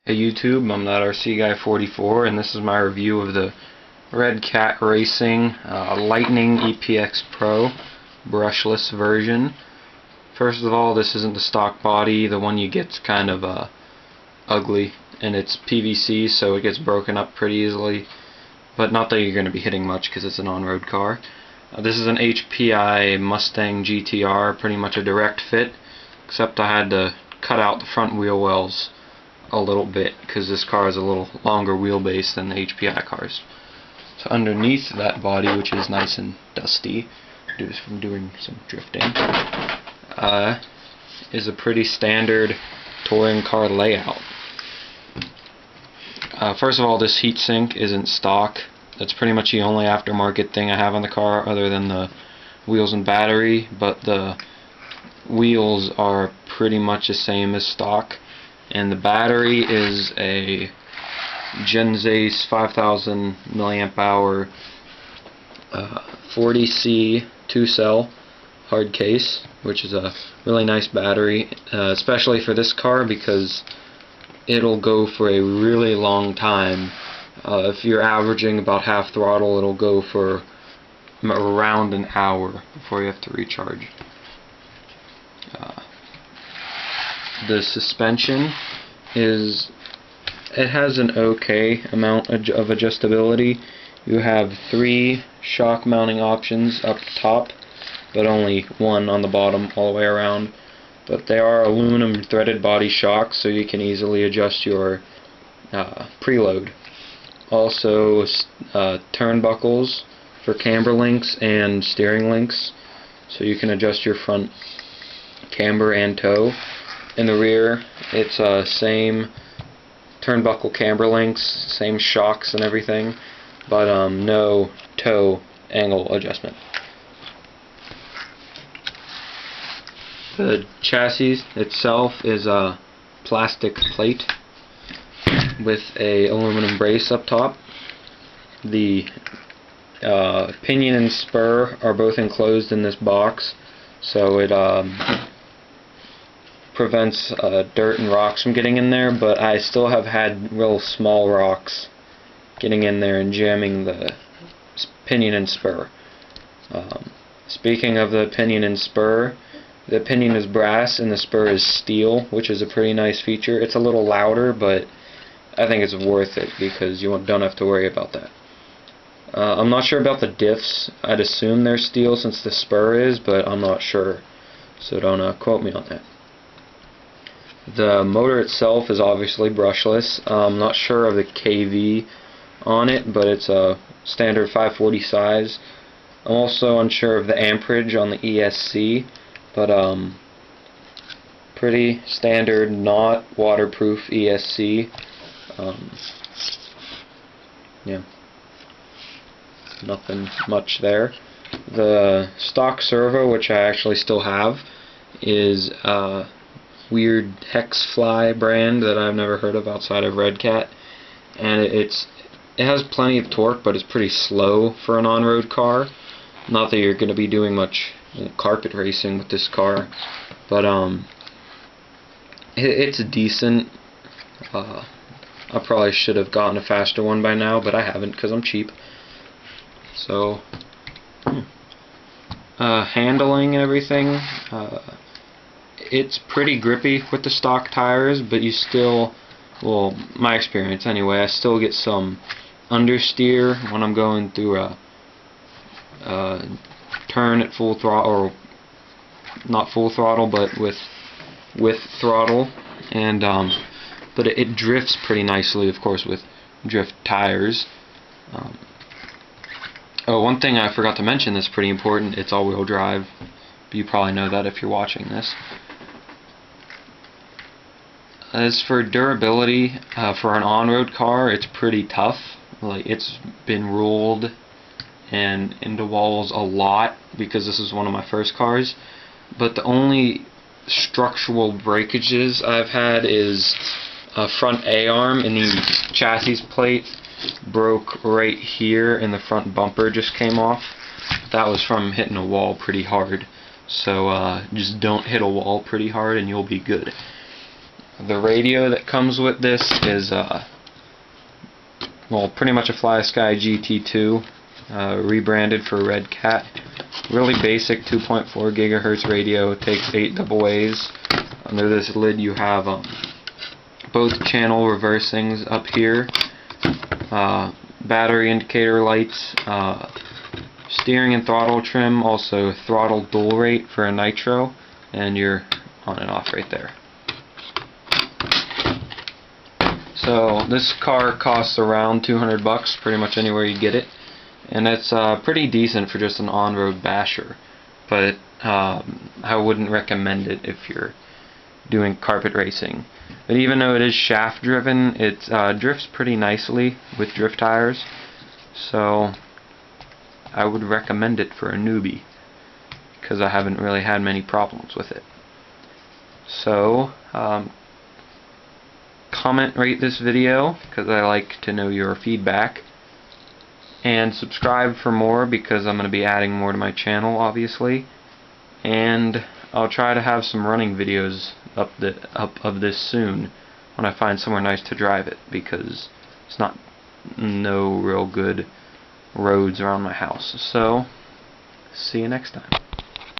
Hey YouTube, I'm that RC guy 44, and this is my review of the Redcat Racing Lightning EPX Pro brushless version. First of all, this isn't the stock body. The one you get's kind of ugly, and it's PVC, so it gets broken up pretty easily. But not that you're going to be hitting much because it's an on-road car. This is an HPI Mustang GTR, pretty much a direct fit, except I had to cut out the front wheel wells a little bit because this car is a little longer wheelbase than the HPI cars. So underneath that body, which is nice and dusty due from doing some drifting, is a pretty standard touring car layout. First of all, this heatsink isn't stock. That's pretty much the only aftermarket thing I have on the car other than the wheels and battery, but the wheels are pretty much the same as stock. And the battery is a Gen Zeiss 5000 milliamp hour 40C 2-cell hard case, which is a really nice battery, especially for this car because it'll go for a really long time. If you're averaging about half throttle, it'll go for around an hour before you have to recharge. The suspension it has an okay amount of adjustability. You have 3 shock mounting options up top, but only 1 on the bottom all the way around. But they are aluminum threaded body shocks, so you can easily adjust your preload. Also, turnbuckles for camber links and steering links, so you can adjust your front camber and toe. In the rear, it's same turnbuckle camber links, same shocks and everything, but no toe angle adjustment. The chassis itself is a plastic plate with a aluminum brace up top. The pinion and spur are both enclosed in this box, so it prevents dirt and rocks from getting in there, but I still have had real small rocks getting in there and jamming the pinion and spur. Speaking of the pinion and spur, the pinion is brass and the spur is steel, which is a pretty nice feature. It's a little louder, but I think it's worth it because you don't have to worry about that. I'm not sure about the diffs. I'd assume they're steel since the spur is, but I'm not sure, so don't quote me on that. The motor itself is obviously brushless. I'm not sure of the KV on it, but it's a standard 540 size. I'm also unsure of the amperage on the ESC, but pretty standard, not waterproof ESC. Yeah, nothing much there. The stock servo, which I actually still have, is weird Hexfly brand that I've never heard of outside of Redcat, and it has plenty of torque, but it's pretty slow for an on-road car. Not that you're going to be doing much carpet racing with this car, but it's decent. I probably should have gotten a faster one by now, but I haven't because I'm cheap. So handling and everything, it's pretty grippy with the stock tires, but you still, well, my experience anyway, I still get some understeer when I'm going through a turn at full throttle, or not full throttle, but with throttle, and but it drifts pretty nicely, of course, with drift tires. Oh, one thing I forgot to mention that's pretty important, it's all-wheel drive. You probably know that if you're watching this. As for durability, for an on-road car, it's pretty tough. Like, it's been rolled and into walls a lot because this is one of my first cars. But the only structural breakages I've had is a front A-arm in the chassis plate broke right here, and the front bumper just came off. That was from hitting a wall pretty hard. So just don't hit a wall pretty hard and you'll be good. The radio that comes with this is well, pretty much a FlySky GT2, rebranded for Redcat. Really basic 2.4 gigahertz radio. It takes 8 double A's. Under this lid you have both channel reversing's up here, battery indicator lights, steering and throttle trim, also throttle dual rate for a nitro, and you're on and off right there. So this car costs around $200 pretty much anywhere you get it, and it's pretty decent for just an on-road basher, but I wouldn't recommend it if you're doing carpet racing. But even though it is shaft driven, it drifts pretty nicely with drift tires, so I would recommend it for a newbie because I haven't really had many problems with it. So comment, rate this video because I like to know your feedback, and subscribe for more because I'm going to be adding more to my channel, obviously, and I'll try to have some running videos up of this soon when I find somewhere nice to drive it, because it's no real good roads around my house. So see you next time.